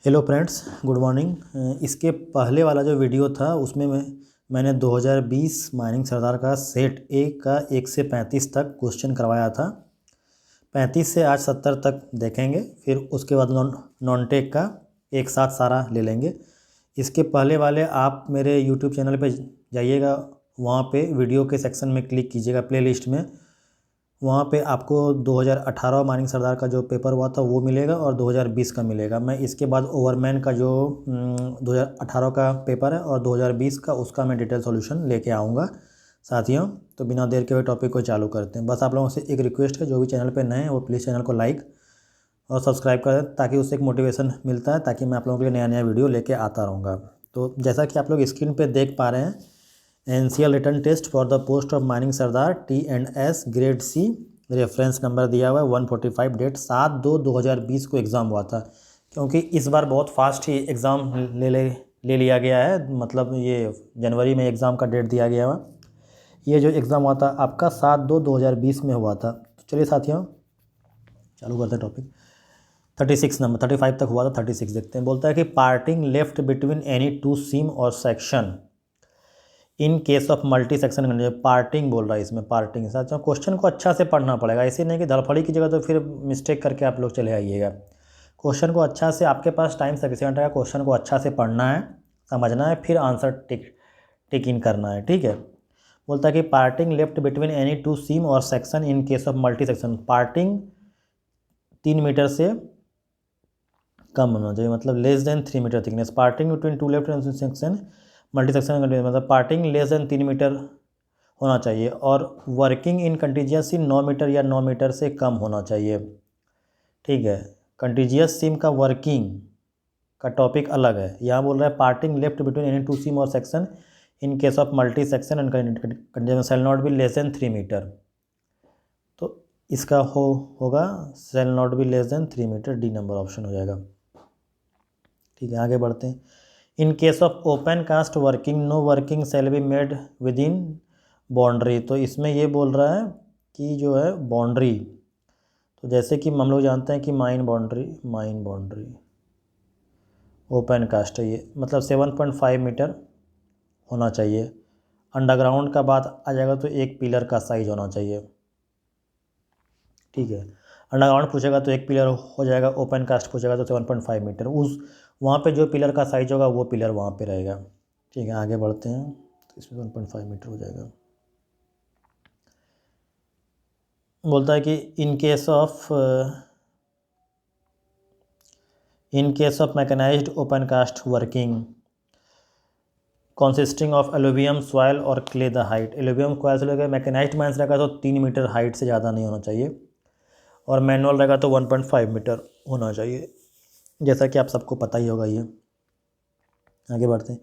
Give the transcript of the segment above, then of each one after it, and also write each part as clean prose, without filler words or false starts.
Hello friends, good morning. इसके पहले वाला जो वीडियो था उसमें मैंने 2020 माइनिंग सरदार का सेट ए का 1 से 35 तक क्वेश्चन करवाया था। 35 से आज 70 तक देखेंगे, फिर उसके बाद नॉन टेक का एक साथ सारा ले लेंगे। इसके पहले वाले आप मेरे यूट्यूब चैनल पे जाइएगा, वहाँ पे वीडियो के सेक्शन में क्लिक कीजिएगा प्लेलिस्ट में। वहाँ पे आपको 2018 माइनिंग सरदार का जो पेपर हुआ था वो मिलेगा और 2020 का मिलेगा। मैं इसके बाद ओवरमैन का जो 2018 का पेपर है और 2020 का, उसका मैं डिटेल सॉल्यूशन लेके आऊँगा साथियों। तो बिना देर के हुए टॉपिक को चालू करते हैं। बस आप लोगों से एक रिक्वेस्ट है, जो भी चैनल पे नए हैं वो प्लीज़ चैनल को लाइक और सब्सक्राइब कर दें, ताकि उससे एक मोटिवेशन मिलता है, ताकि मैं आप लोगों के लिए नया नया वीडियो लेके आता रहूँगा। तो जैसा कि आप लोग स्क्रीन पर देख पा रहे हैं, NCL written test for the post of mining sardar T&S grade C, reference number दिया हुआ है 145, डेट 7/2/2020 को एग्ज़ाम हुआ था। क्योंकि इस बार बहुत फास्ट ही एग्ज़ाम ले लिया गया है, मतलब ये जनवरी में एग्ज़ाम का डेट दिया गया हुआ। ये जो एग्ज़ाम हुआ था आपका 7/2/2020 में हुआ था। तो चलिए साथियों चालू करते हैं टॉपिक। 36 नंबर, 35 तक हुआ था, 36 देखते हैं। बोलता है कि parting left between any two seam और section in case of multi section, parting बोल रहा है इसमें, पार्टिंग। साथ क्वेश्चन को अच्छा से पढ़ना पड़ेगा, ऐसे नहीं कि धड़फड़ी की जगह तो फिर मिस्टेक करके आप लोग चले आइएगा। क्वेश्चन को अच्छा से, आपके पास टाइम सफिशिएंट है, क्वेश्चन को अच्छा से पढ़ना है, समझना है, फिर आंसर टिक इन करना है, ठीक है। बोलता है कि parting left between any two seam और section in case of multi section, parting 3 meter से कम होना चाहिए, मतलब less than 3 meter thickness. Parting between two left section multi section, मतलब पार्टिंग लेस देन 3 मीटर होना चाहिए, और working in contiguous seam 9 meter या 9 मीटर से कम होना चाहिए, ठीक है। कंटीजियस सीम का वर्किंग का टॉपिक अलग है। यहाँ बोल रहा है parting left between any two seam और section in case of multi section and contiguous shall not be less than 3 meter. तो इसका होगा shall not be less than 3 meter, D number option हो जाएगा, ठीक है। आगे बढ़ते हैं। In case of open cast working no working shall be made within boundary. तो इसमें ये बोल रहा है कि जो है बाउंड्री, तो जैसे कि हम लोग जानते हैं कि माइन बाउंड्री ओपन कास्ट है, ये मतलब 7.5 मीटर होना चाहिए। अंडरग्राउंड का बात आ जाएगा तो एक पिलर का साइज होना चाहिए, ठीक है। अंडरग्राउंड पूछेगा तो एक पिलर हो जाएगा, ओपन कास्ट पूछेगा तो 7.5 मीटर। उस वहाँ पे जो पिलर का साइज होगा वो पिलर वहाँ पे रहेगा, ठीक है। आगे बढ़ते हैं, तो इसमें 1.5 मीटर हो जाएगा। बोलता है कि in case of mechanized open cast working consisting of alluvium soil और clay, the height. Alluvium soil से लेकर मैकेनाइज्ड माइंस रहेगा तो 3 मीटर हाइट से ज़्यादा नहीं होना चाहिए, और मैनुअल रहेगा तो 1.5 मीटर होना चाहिए, जैसा कि आप सबको पता ही होगा ये। आगे बढ़ते हैं।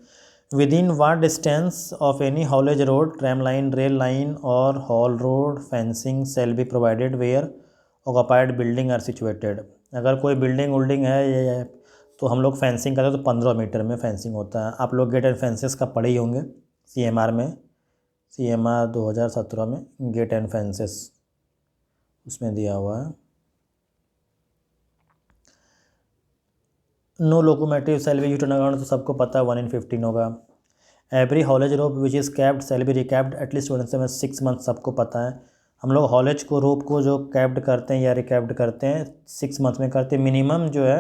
Within what distance of any haulage road, tram line, rail line और haul road fencing shall be provided where occupied building are situated. अगर कोई बिल्डिंग है तो हम लोग फेंसिंग करते हैं तो 15 मीटर में फेंसिंग होता है। आप लोग गेट एंड फेंसेस का पढ़े ही होंगे CMR में, CMR 2017 में गेट एंड फेंसेस उसमें दिया हुआ है। No locomotive shall be used underground, तो सबको पता है 1 in 15 होगा। Every haulage rope which is capped shall be recapped at least 6 month, सबको पता है। हम लोग हॉलेज को, रोप को जो कैप्ड करते हैं या रिकैप्ड करते हैं 6 मंथ में करते हैं, मिनिमम जो है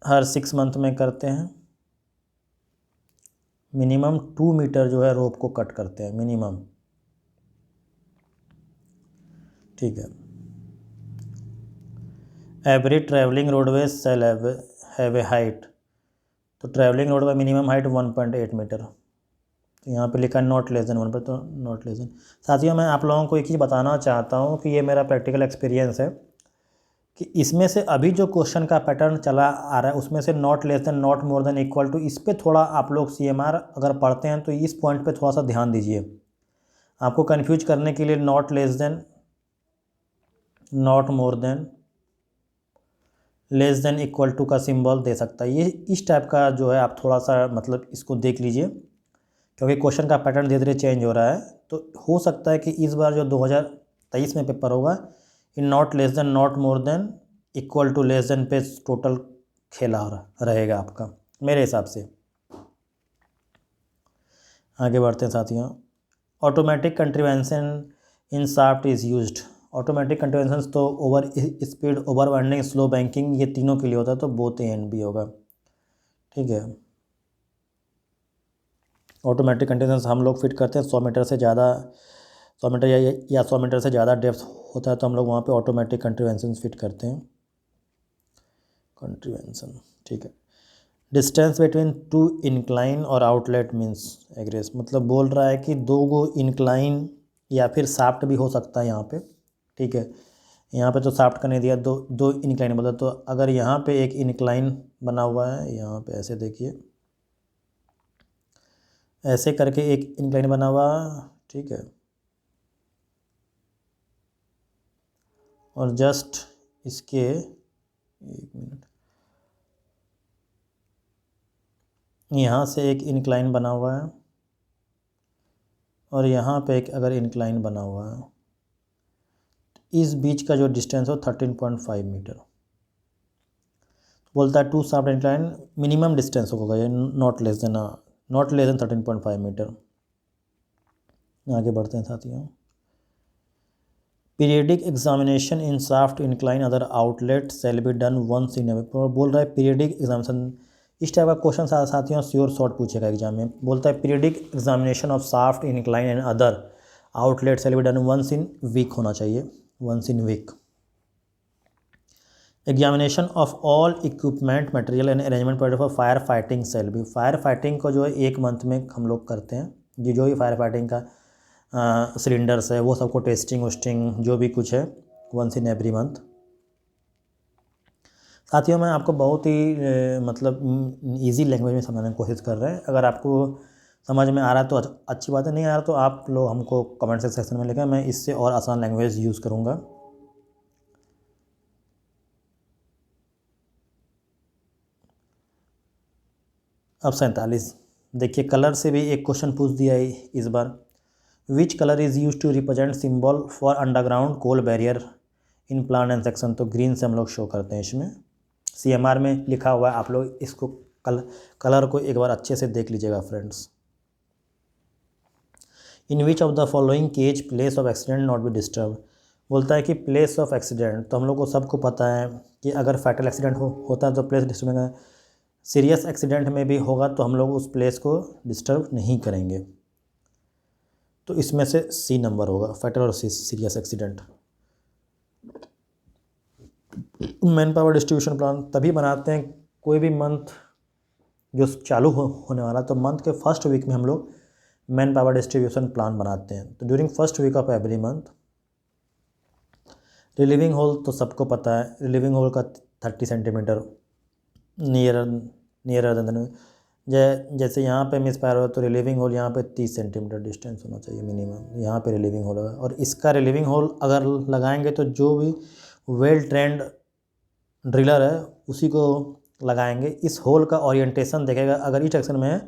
हर 6 मंथ में करते हैं। मिनिमम 2 मीटर जो है रोप को कट करते हैं मिनिमम, ठीक है। Every travelling roadways shall have a height, तो ट्रैवलिंग रोड का मिनिमम हाइट 1.8 मीटर। तो यहाँ पे लिखा है नॉट लेस देन 1 पर, तो नॉट लेस देन। साथियों मैं आप लोगों को एक चीज़ बताना चाहता हूँ कि ये मेरा प्रैक्टिकल एक्सपीरियंस है कि इसमें से अभी जो क्वेश्चन का पैटर्न चला आ रहा है उसमें से not less than, not more than, equal to, इस पर थोड़ा आप लोग CMR अगर पढ़ते हैं तो इस पॉइंट पे थोड़ा सा ध्यान दीजिए। आपको कन्फ्यूज करने के लिए not less than, not more than, less than, equal to का सिंबल दे सकता है। ये इस टाइप का जो है आप थोड़ा सा मतलब इसको देख लीजिए, क्योंकि क्वेश्चन का पैटर्न धीरे धीरे चेंज हो रहा है। तो हो सकता है कि इस बार जो 2023 में पेपर होगा, in not less than, not more than, equal to, less than पे टोटल खेला रहेगा आपका मेरे हिसाब से। आगे बढ़ते हैं साथियों। Automatic contrivance in shaft is used. Automatic contrivance तो over speed, over winding, slow banking, ये तीनों के लिए होता है, तो बोथ ए एंड बी होगा। ठीक है, ऑटोमेटिक कंट्रीवेंशन हम लोग फिट करते हैं 100 मीटर से ज़्यादा, 100 मीटर या 100 मीटर से ज़्यादा डेप्थ होता है तो हम लोग वहाँ पे ऑटोमेटिक कंट्रीवेंशन फिट करते हैं। कंट्रीवेंशन ठीक है। डिस्टेंस बिटवीन टू इंक्लाइन और आउटलेट मीन्स एग्रेस, मतलब बोल रहा है कि दो गो इंक्लाइन या फिर शाफ्ट भी हो सकता है यहाँ पे। ठीक है, यहाँ पे तो शाफ्ट का नहीं दिया, दो इंक्लाइन बोला, तो अगर यहाँ पे एक इंक्लाइन बना हुआ है, यहाँ पे ऐसे देखिए, ऐसे करके एक इंक्लाइन बना हुआ, ठीक है, और जस्ट इसके एक मिनट, यहाँ से एक इंक्लाइन बना हुआ है और यहाँ पे एक अगर इंक्लाइन बना हुआ है, इस बीच का जो डिस्टेंस हो 13.5 मीटर। बोलता है to shaft incline minimum distance होगा ये, नॉट लेस देन 13.5 मीटर। आगे बढ़ते हैं साथियों। Periodic examination in shaft incline other outlet shall be done once in बोल रहा है पीरियडिक एग्जामिनेशन। इस टाइप का क्वेश्चन साथियों श्योर शॉर्ट पूछेगा एग्जाम में। बोलता है periodic examination of shaft incline and other outlet shall be done once in week होना चाहिए, once in week. Examination of all equipment material and arrangement provided for fire fighting shall be. Fire fighting को जो है 1 month में हम लोग करते हैं, ये जो भी फायर फाइटिंग का सिलेंडर्स है वो सबको टेस्टिंग वोस्टिंग जो भी कुछ है वंस इन एवरी मंथ। साथियों मैं आपको बहुत ही मतलब इजी लैंग्वेज में समझाने की कोशिश कर रहे हैं। अगर आपको समझ में आ रहा है तो अच्छी बात है, नहीं आ रहा तो आप लोग हमको कमेंट सेक्शन में लिखें, मैं इससे और आसान लैंग्वेज यूज़ करूँगा। अब 47 देखिए, कलर से भी एक क्वेश्चन पूछ दिया है इस बार। Which colour is use to represent symbol for underground coal barrier in plan and section, तो ग्रीन से हम लोग शो करते हैं इसमें। CMR में लिखा हुआ है, आप लोग इसको कलर को एक बार अच्छे से देख लीजिएगा friends. In which of the following case place of accident not be disturb. बोलता है कि प्लेस ऑफ एक्सीडेंट, तो हम लोग को सबको पता है कि अगर फैटल एक्सीडेंट होता है तो प्लेस डिस्टर्ब है, सीरियस एक्सीडेंट में भी होगा तो हम लोग उस प्लेस को डिस्टर्ब नहीं करेंगे, तो इसमें से C नंबर होगा, फैटल और serious accident. Man power distribution plan तभी बनाते हैं कोई भी मंथ जो चालू होने वाला, तो मंथ के फर्स्ट वीक में हम लोग मैन पावर डिस्ट्रीब्यूशन प्लान बनाते हैं। तो during first week of every month relieving hole तो सबको पता है, रिलीविंग होल का 30 सेंटीमीटर नियरर देन, जैसे यहाँ पे मिस फायर हो तो रिलीविंग होल यहाँ पे 30 सेंटीमीटर डिस्टेंस होना चाहिए मिनिमम, यहाँ पे रिलीविंग होल होगा। और इसका रिलीविंग होल अगर लगाएंगे तो जो भी वेल ट्रेंड ड्रिलर है उसी को लगाएंगे। इस होल का ओरिएंटेशन देखेगा, अगर इस डायरेक्शन में है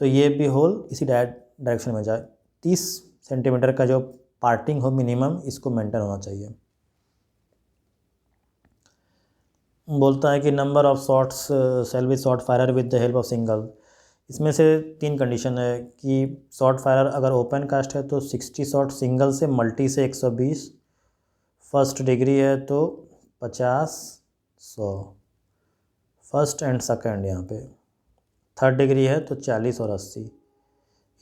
तो ये भी होल इसी डायरेक्शन में जाए। 30 सेंटीमीटर का जो पार्टिंग हो मिनिमम, इसको मेंटेन होना चाहिए। बोलता है कि number of shots shall be shot firer with the help of single. इसमें से 3 कंडीशन है कि शॉट फायरर अगर ओपन कास्ट है तो 60 शॉट, सिंगल से मल्टी से 120, फर्स्ट डिग्री है तो 50, 100 फर्स्ट एंड सेकंड, यहाँ पे थर्ड डिग्री है तो 40 और 80।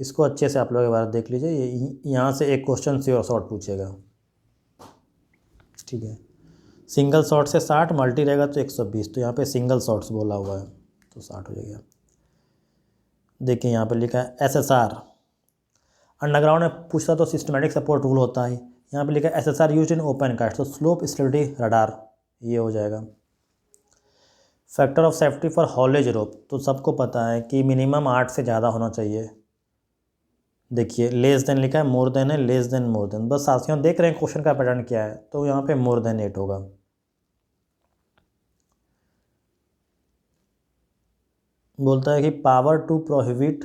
इसको अच्छे से आप लोग एक बार देख लीजिए, यहाँ से एक क्वेश्चन से और शॉट पूछेगा। ठीक है, सिंगल शॉट से 60, मल्टी रहेगा तो 120, तो यहाँ पे सिंगल शॉट्स बोला हुआ है तो 60 हो जाएगा। देखिए यहाँ पे लिखा है SSR, अंडरग्राउंड में पूछता तो सिस्टमेटिक सपोर्ट रूल होता है, यहाँ पे लिखा है SSR used in open cast, तो स्लोप स्टेबिलिटी रडार ये हो जाएगा। Factor of safety for haulage rope, तो सबको पता है कि मिनिमम 8 से ज़्यादा होना चाहिए। देखिए लेस देन लिखा है, मोर देन है, लेस देन मोर देन, बस साथियों देख रहे हैं क्वेश्चन का पैटर्न क्या है, तो यहाँ पे मोर देन 8 होगा। बोलता है कि power to prohibit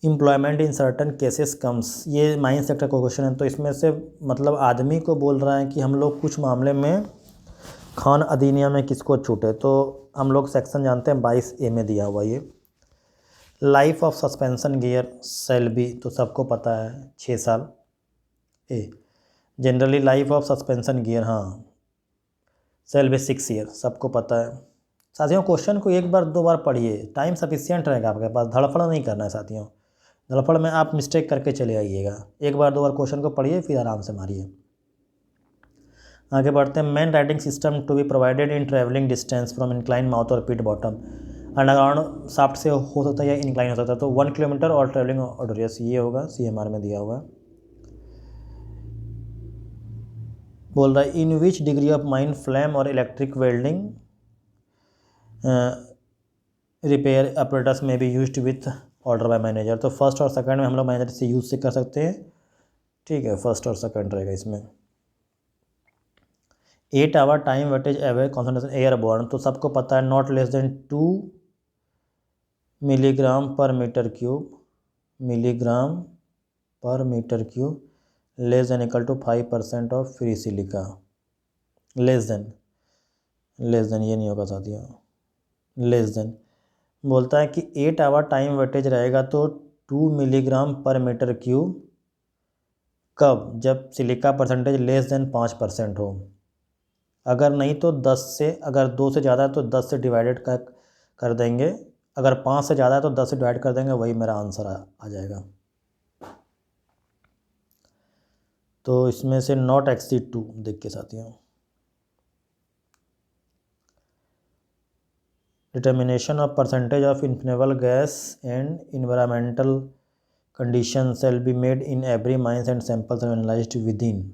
employment in certain cases comes, ये माइन सेक्टर का क्वेश्चन है, तो इसमें से मतलब आदमी को बोल रहा है कि हम लोग कुछ मामले में खान अधिनियम में किसको छूट है, तो हम लोग सेक्शन जानते हैं 22A में दिया हुआ ये। Life of suspension gear shall be, तो सबको पता है 6 साल। Uh generally life of suspension gear, हाँ, सेल बी 6 ईयर, सबको पता है। साथियों क्वेश्चन को एक बार 2 बार पढ़िए, टाइम सफिशिएंट रहेगा आपके पास, धड़फड़ नहीं करना है साथियों। धड़फड़ में आप मिस्टेक करके चले आइएगा। एक बार 2 बार क्वेश्चन को पढ़िए फिर आराम से मारिए। आगे बढ़ते हैं। Main riding system to be provided in travelling distance from incline mouth और पिट बॉटम। अंडरग्राउंड शाफ्ट से हो सकता है या इंक्लाइन हो सकता है, तो 1 किलोमीटर और ट्रैवलिंग ऑर्डरियस ये होगा, CMR में दिया हुआ। बोल रहा है in which degree of mine flame और इलेक्ट्रिक वेल्डिंग रिपेयर ऑपरेटर्स में be used with order by manager. तो फर्स्ट और सेकंड में हम लोग मैनेजर से यूज से कर सकते हैं, ठीक है, फर्स्ट और सेकंड रहेगा इसमें। 8 hour time weighted average concentration airborne, तो सबको पता है not less than 2 milligram per metre cube, milligram per metre cube, less than equal to 5% of free silica. Less than ये नहीं होगा साथियों, लेस देन बोलता है कि 8 आवर टाइम वेटेज रहेगा तो 2 मिलीग्राम पर मीटर क्यूब, कब, जब सिलिका परसेंटेज लेस देन 5% हो। अगर नहीं तो 10 से, अगर 2 से ज़्यादा है तो 10 से डिवाइडेड कर देंगे, अगर 5 से ज़्यादा है तो 10 से डिवाइड कर देंगे, वही मेरा आंसर आ जाएगा। तो इसमें से नॉट एक्सीड 2 देख के साथियों। Determination of percentage of inflammable gas and environmental condition shall be made in every mines and samples are analysed within.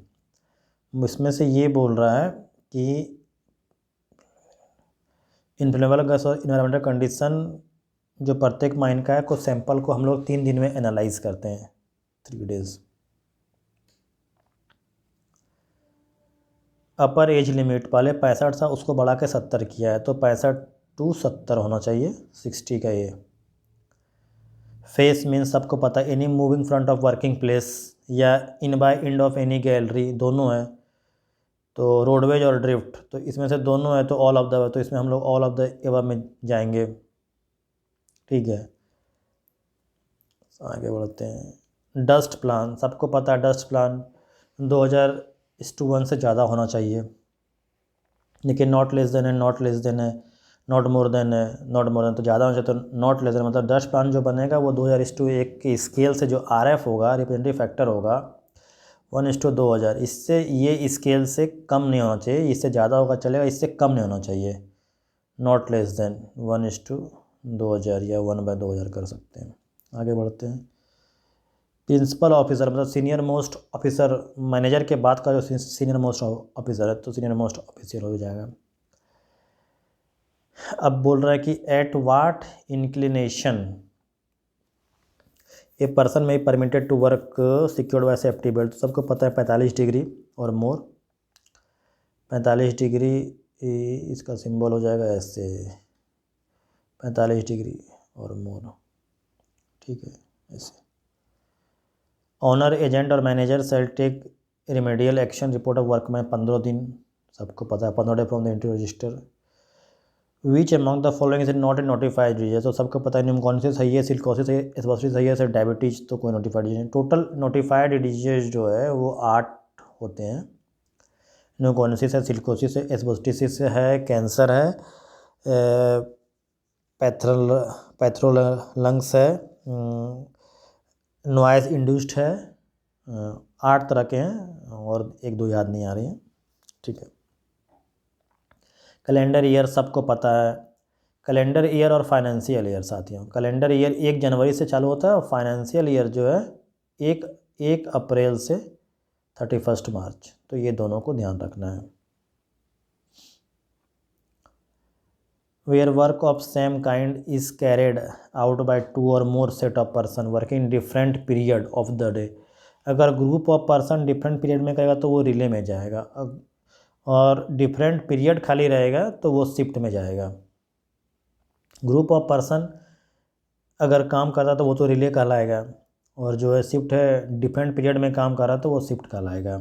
इसमें से ये बोल रहा है कि इन्फ्लेमेबल गैस और इन्वायरमेंटल कंडीशन जो प्रत्येक माइन का है, को सैंपल को हम लोग 3 दिन में एनालाइज करते हैं, 3 डेज। अपर एज लिमिट पहले 65 था, उसको बढ़ा के 70 किया है, तो 65 to 70 होना चाहिए, 60 का ये। फेस मीन्स सबको पता है any moving front of working place या in by end of any gallery, दोनों है। तो रोडवेज और ड्रिफ्ट, तो इसमें से दोनों है, तो ऑल ऑफ द, तो इसमें हम लोग ऑल ऑफ द एबव में जाएंगे, ठीक है। आगे बढ़ते हैं। डस्ट प्लान, सबको पता है डस्ट प्लान 2000:1 से ज़्यादा होना चाहिए, लेकिन नॉट लेस देन है, नॉट लेस देन है, नॉट मोर देन है, नॉट मोर देन तो ज़्यादा होना चाहिए, तो नॉट लेस देन मतलब डस्ट प्लान जो बनेगा वो 2000:1 के स्केल से, जो RF होगा, रिप्रेजेंटेटिव फैक्टर होगा 1:2000, इससे ये स्केल से कम नहीं होना चाहिए, इससे ज़्यादा होगा चलेगा, इससे कम नहीं होना चाहिए। नॉट लेस देन 1:2000 या 1/2000 कर सकते हैं। आगे बढ़ते हैं। प्रिंसिपल ऑफिसर मतलब सीनियर मोस्ट ऑफिसर, मैनेजर के बाद का जो सीनियर मोस्ट ऑफिसर है, तो सीनियर मोस्ट ऑफिसर हो जाएगा। अब बोल रहा है कि at what inclination a person may permitted to work secured by safety belt, तो सबको पता है 45 डिग्री और मोर। 45 डिग्री इसका सिंबल हो जाएगा ऐसे, 45 डिग्री और मोर, ठीक है, ऐसे। ऑनर एजेंट और manager shall take remedial action report of work में 15 दिन, सबको पता है 15 day from the entry register. Which among the following is not a notified disease, तो सबको पता है न्यूमोकॉनिस सही है, सिलिकोसिस है, एस्बेस्टोसिस सही है, सर डायबिटीज तो कोई नोटिफाइड डिजीज नहीं। टोटल नोटिफाइड डिजीज जो है वो 8 होते हैं। न्यूमोकॉनिस है, सिलिकोसिस है, एस्बेस्टोसिस है, कैंसर है, पैथ्रोलंग्स है, नॉइज इंड्यूस्ड है, 8 तरह के हैं और 1-2 याद नहीं आ रही हैं, ठीक है। कैलेंडर ईयर सबको पता है, कैलेंडर ईयर और फाइनेंशियल ईयर साथियों। कैलेंडर ईयर 1 जनवरी से चालू होता है और फाइनेंशियल ईयर जो है 1 अप्रैल से 31 मार्च, तो ये दोनों को ध्यान रखना है। Where work of same kind is carried out by 2 और more set of person working different period of the day, अगर group of person different period में करेगा तो वो रिले में जाएगा, और डिफरेंट पीरियड खाली रहेगा तो वो शिफ्ट में जाएगा। ग्रुप ऑफ पर्सन अगर काम कर रहा तो वो तो रिले कहलाएगा, और जो है शिफ्ट है डिफरेंट पीरियड में काम कर रहा तो वो शिफ्ट कहलाएगा।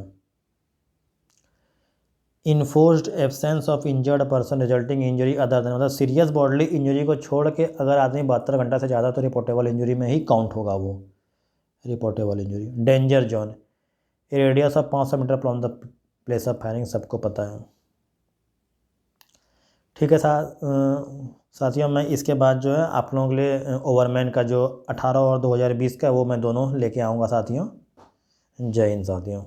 Enforced absence of injured person resulting injury other than, मतलब सीरियस बॉडली इंजरी को छोड़ के अगर आदमी 72 घंटा से ज़्यादा तो रिपोर्टेबल इंजरी में ही काउंट होगा वो reportable injury. Danger zone, radius of 500 metre from the place of firing, सबको पता है। ठीक है साथियों, मैं इसके बाद जो है आप लोगों के लिए ओवरमैन का जो 18 और 2020 का है वो मैं दोनों लेके आऊँगा साथियों। जय हिंद साथियों।